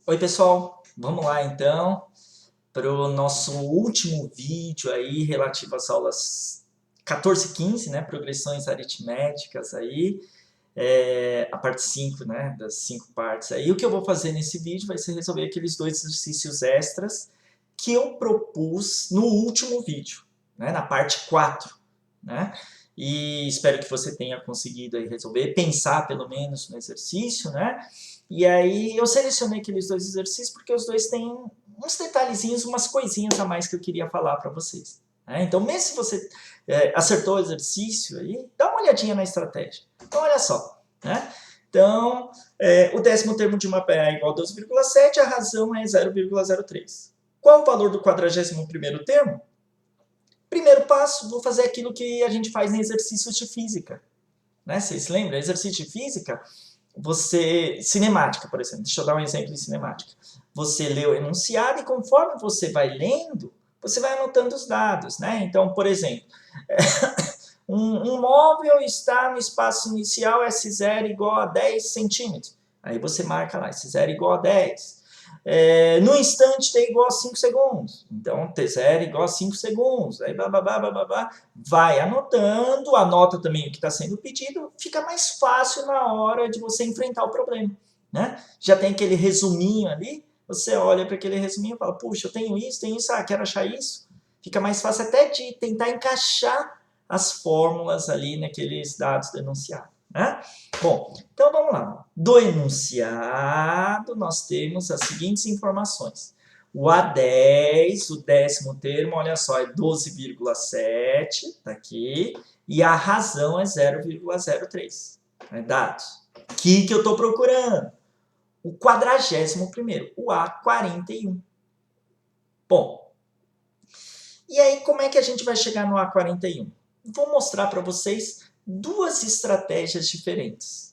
Oi pessoal, vamos lá então para o nosso último vídeo aí relativo às aulas 14 e 15, né, progressões aritméticas aí, a parte 5, né, das 5 partes aí. O que eu vou fazer nesse vídeo vai ser resolver aqueles dois exercícios extras que eu propus no último vídeo, né, na parte 4, né? E espero que você tenha conseguido aí resolver, pensar pelo menos no exercício, né? E aí eu selecionei aqueles dois exercícios porque os dois têm uns detalhezinhos, umas coisinhas a mais que eu queria falar para vocês. Né? Então, mesmo se você acertou o exercício, aí, dá uma olhadinha na estratégia. Então, olha só. Né? Então, o décimo termo de uma PA é igual a 12,7, a razão é 0,03. Qual o valor do 41º termo? Primeiro passo, vou fazer aquilo que a gente faz em exercícios de física. Né? Vocês lembram? Exercício de física, cinemática, por exemplo, deixa eu dar um exemplo de cinemática. Você lê o enunciado e conforme você vai lendo, você vai anotando os dados, né? Então, por exemplo, um móvel está no espaço inicial S0 igual a 10 centímetros. Aí você marca lá, S0 igual a 10. No instante T igual a 5 segundos. Então, T0 igual a 5 segundos. Aí, vai anotando, anota também o que está sendo pedido, fica mais fácil na hora de você enfrentar o problema. Né? Já tem aquele resuminho ali, você olha para aquele resuminho e fala, puxa, eu tenho isso, quero achar isso. Fica mais fácil até de tentar encaixar as fórmulas ali naqueles dados do enunciado. Né? Bom, então vamos lá. Do enunciado, nós temos as seguintes informações. O A10, o décimo termo, olha só, é 12,7, está aqui, e a razão é 0,03. É dados. O que eu estou procurando? O 41º, o A41. Bom, e aí como é que a gente vai chegar no A41? Vou mostrar para vocês duas estratégias diferentes.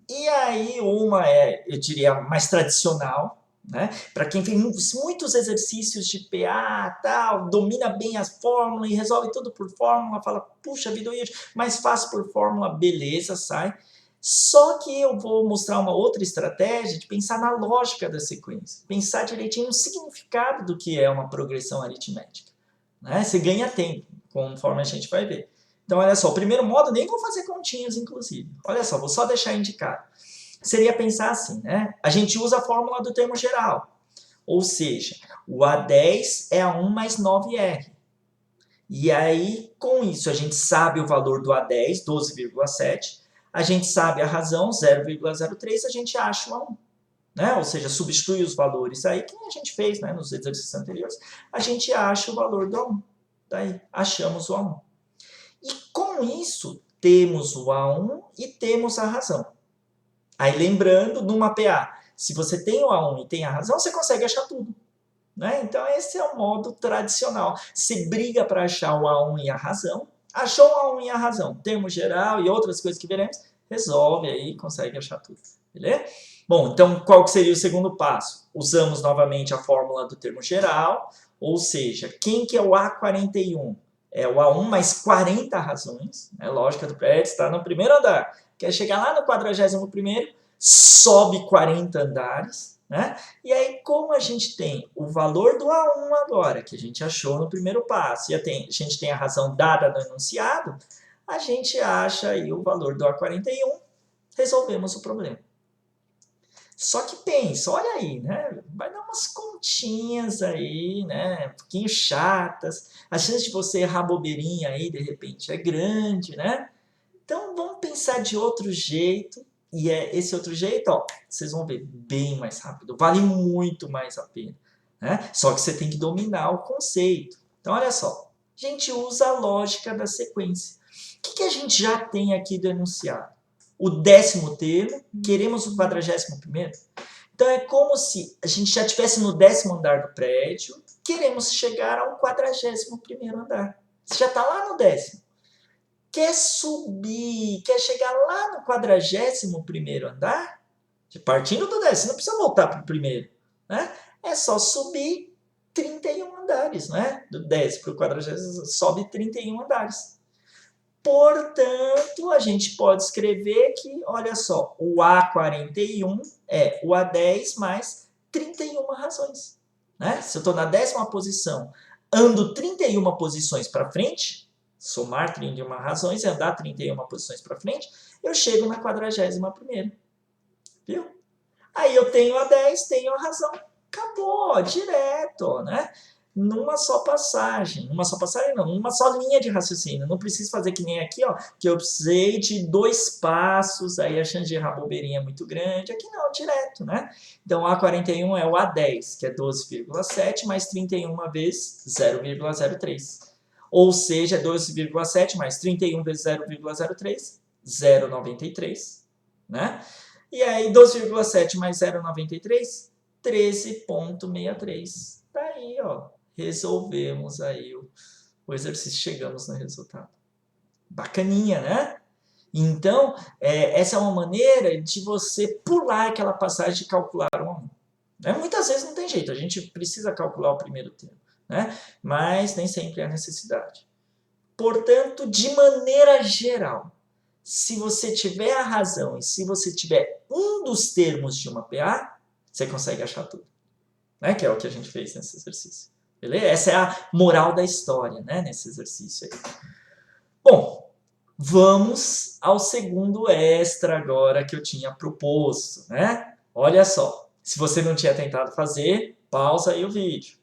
E aí uma é, eu diria, mais tradicional, né? Para quem fez muitos exercícios de PA, tal, domina bem as fórmulas e resolve tudo por fórmula, fala, puxa vida, mais fácil por fórmula, beleza, sai. Só que eu vou mostrar uma outra estratégia de pensar na lógica da sequência, pensar direitinho no significado do que é uma progressão aritmética. Né? Você ganha tempo, conforme a gente vai ver. Então, olha só, o primeiro modo, nem vou fazer continhas, inclusive. Olha só, vou só deixar indicado. Seria pensar assim, né? A gente usa a fórmula do termo geral. Ou seja, o A10 é A1 mais 9R. E aí, com isso, a gente sabe o valor do A10, 12,7. A gente sabe a razão, 0,03. A gente acha o A1. Né? Ou seja, substitui os valores aí, que a gente fez, né, nos exercícios anteriores. A gente acha o valor do A1. Daí, achamos o A1. E com isso, temos o A1 e temos a razão. Aí lembrando, numa PA, se você tem o A1 e tem a razão, você consegue achar tudo. Né? Então esse é o modo tradicional. Se briga para achar o A1 e a razão, achou o A1 e a razão, termo geral e outras coisas que veremos, resolve aí, consegue achar tudo. Beleza? Bom, então qual que seria o segundo passo? Usamos novamente a fórmula do termo geral, ou seja, quem que é o A41? É o A1 mais 40 razões, né? Lógica do prédio, está no primeiro andar. Quer chegar lá no 41º, sobe 40 andares, né? E aí, como a gente tem o valor do A1 agora, que a gente achou no primeiro passo, e a gente tem a razão dada no enunciado, a gente acha aí o valor do A41, resolvemos o problema. Só que pensa, olha aí, né? Vai dar umas continhas aí, né? Um pouquinho chatas. A chance de você errar bobeirinha aí, de repente, é grande, né? Então, vamos pensar de outro jeito. E esse outro jeito, ó, vocês vão ver, bem mais rápido. Vale muito mais a pena. Né? Só que você tem que dominar o conceito. Então, olha só. A gente usa a lógica da sequência. O que a gente já tem aqui do enunciado? O décimo termo, queremos o 41º. Então, é como se a gente já estivesse no 10º andar do prédio, queremos chegar ao 41º andar. Você já está lá no 10º. Quer subir, quer chegar lá no 41º andar, partindo do 10º, você não precisa voltar para o primeiro. Né? É só subir 31 andares. Né? Do 10 para o 40º, sobe 31 andares. Portanto, a gente pode escrever que, olha só, o A41 é o A10 mais 31 razões. Né? Se eu estou na 10ª posição, ando 31 posições para frente, somar 31 razões e andar 31 posições para frente, eu chego na 41ª. Viu? Aí eu tenho a 10, tenho a razão. Acabou, direto, né? Numa só passagem. Numa só passagem não, numa só linha de raciocínio. Não preciso fazer que nem aqui, ó, que eu precisei de 2 passos, aí a chance de errar bobeirinha é muito grande. Aqui não, direto, né? Então, A41 é o A10, que é 12,7, mais 31 vezes 0,03. Ou seja, 12,7 mais 31 vezes 0,03, 0,93, né? E aí, 12,7 mais 0,93, 13,63. Tá aí, ó. Resolvemos aí o exercício, chegamos no resultado. Bacaninha, né? Então, essa é uma maneira de você pular aquela passagem de calcular 1 a 1. Né? Muitas vezes não tem jeito, a gente precisa calcular o primeiro termo, né? Mas nem sempre é necessidade. Portanto, de maneira geral, se você tiver a razão e se você tiver um dos termos de uma PA, você consegue achar tudo. Né? Que é o que a gente fez nesse exercício. Beleza? Essa é a moral da história, né? Nesse exercício aí. Bom, vamos ao segundo extra agora que eu tinha proposto, né? Olha só, se você não tinha tentado fazer, pausa aí o vídeo.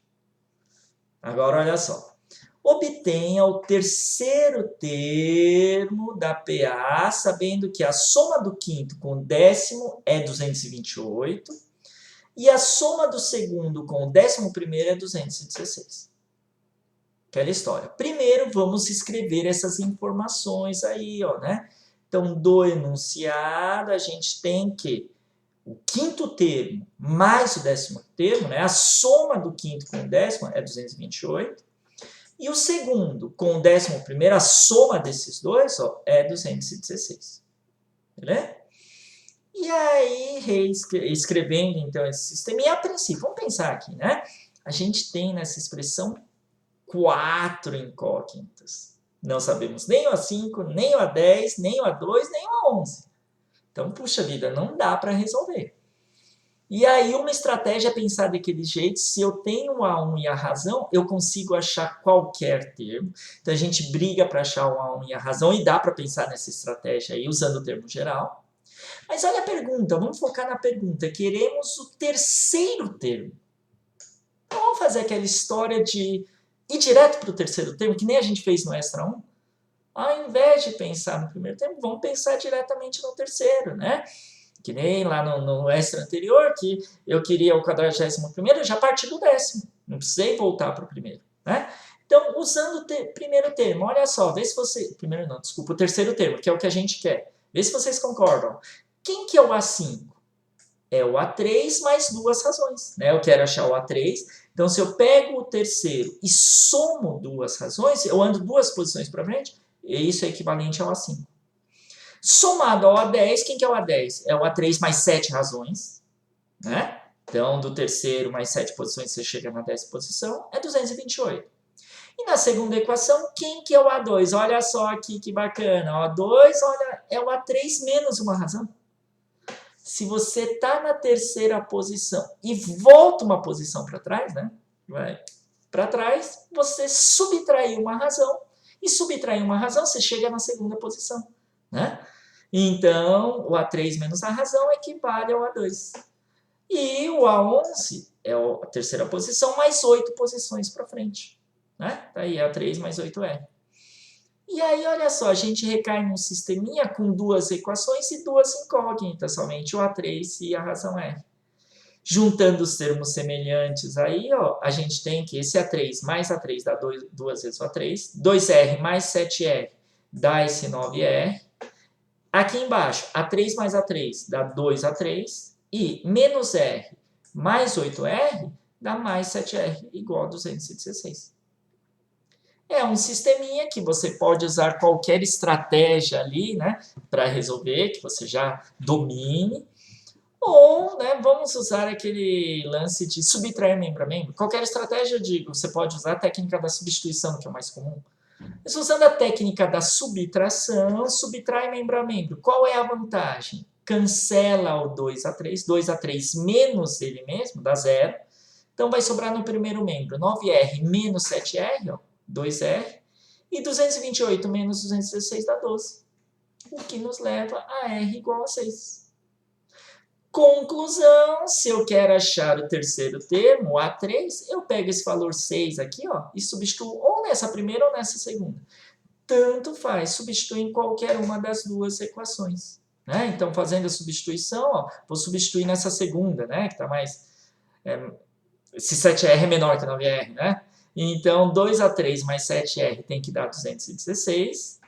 Agora olha só. Obtenha o terceiro termo da PA, sabendo que a soma do quinto com o décimo é 228 e a soma do segundo com o 11º é 216. Aquela história. Primeiro, vamos escrever essas informações aí, ó, né? Então, do enunciado, a gente tem que o quinto termo mais o 10º termo, né? A soma do quinto com o décimo é 228. E o segundo com o 11º, a soma desses dois, ó, é 216. Beleza? E aí, escrevendo então esse sistema, e a princípio, vamos pensar aqui, né? A gente tem nessa expressão 4 incógnitas. Não sabemos nem o A5, nem o A10, nem o A2, nem o A11. Então, puxa vida, não dá para resolver. E aí, uma estratégia é pensar daquele jeito, se eu tenho o A1 e a razão, eu consigo achar qualquer termo. Então, a gente briga para achar o A1 e a razão, e dá para pensar nessa estratégia aí, usando o termo geral. Mas olha a pergunta, vamos focar na pergunta. Queremos o terceiro termo. Então, vamos fazer aquela história de ir direto para o terceiro termo, que nem a gente fez no Extra 1. Ao invés de pensar no primeiro termo, vamos pensar diretamente no terceiro, né? Que nem lá no Extra anterior, que eu queria o 41º, eu já parti do 10º. Não precisei voltar para o primeiro, né? Então, usando o primeiro termo, olha só, vê se você... Primeiro não, desculpa, o terceiro termo, que é o que a gente quer. Vê se vocês concordam. Quem que é o A5? É o A3 mais 2 razões, né? Eu quero achar o A3. Então, se eu pego o terceiro e somo 2 razões, eu ando 2 posições para frente, e isso é equivalente ao A5. Somado ao A10, quem que é o A10? É o A3 mais 7 razões, né? Então, do terceiro mais 7 posições, você chega na 10ª posição, é 228. E na segunda equação, quem que é o A2? Olha só aqui que bacana. O A2, olha, é o A3 menos uma razão. Se você está na terceira posição e volta uma posição para trás, né? Vai para trás, você subtraiu uma razão. E subtrair uma razão, você chega na segunda posição, né? Então, o A3 menos a razão equivale ao A2. E o A11 é a terceira posição, mais 8 posições para frente. Né? Tá aí, A3 mais 8R. E aí, olha só, a gente recai num sisteminha com 2 equações e 2 incógnitas somente, o A3 e a razão R. Juntando os termos semelhantes aí, ó, a gente tem que esse A3 mais A3 dá 2 vezes o A3, 2R mais 7R dá esse 9R. Aqui embaixo, A3 mais A3 dá 2A3 e menos R mais 8R dá mais 7R, igual a 216. É um sisteminha que você pode usar qualquer estratégia ali, né, para resolver, que você já domine. Ou, né, vamos usar aquele lance de subtrair membro a membro. Qualquer estratégia, eu digo, você pode usar a técnica da substituição, que é o mais comum. Mas usando a técnica da subtração, subtrai membro a membro. Qual é a vantagem? cancela o 2A3, 2A3 menos ele mesmo, dá 0. Então vai sobrar no primeiro membro 9R menos 7R, ó, 2R, e 228 menos 216 dá 12, o que nos leva a R igual a 6. Conclusão, se eu quero achar o terceiro termo, o A3, eu pego esse valor 6 aqui, ó, e substituo ou nessa primeira ou nessa segunda. Tanto faz, substitui em qualquer uma das duas equações. Né? Então, fazendo a substituição, ó, vou substituir nessa segunda, né, que está mais... esse 7R é menor que 9R, né? Então, 2A3 mais 7R tem que dar 216.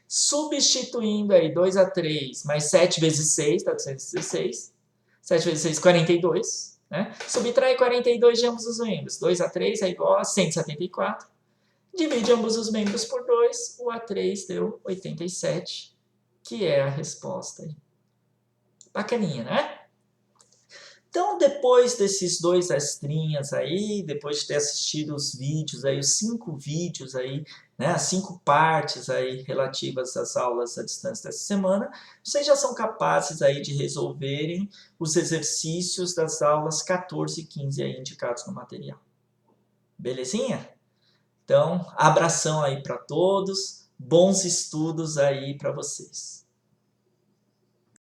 Substituindo aí 2A3 mais 7 vezes 6 dá 216. 7 vezes 6, 42. Né? Subtrai 42 de ambos os membros. 2A3 é igual a 174. Divide ambos os membros por 2. O A3 deu 87, que é a resposta. Bacaninha, né? Então, depois desses 2 extrinhas aí, depois de ter assistido os vídeos aí, os 5 vídeos aí, né, as 5 partes aí relativas às aulas à distância dessa semana, vocês já são capazes aí de resolverem os exercícios das aulas 14 e 15 aí indicados no material. Belezinha? Então, abração aí para todos, bons estudos aí para vocês.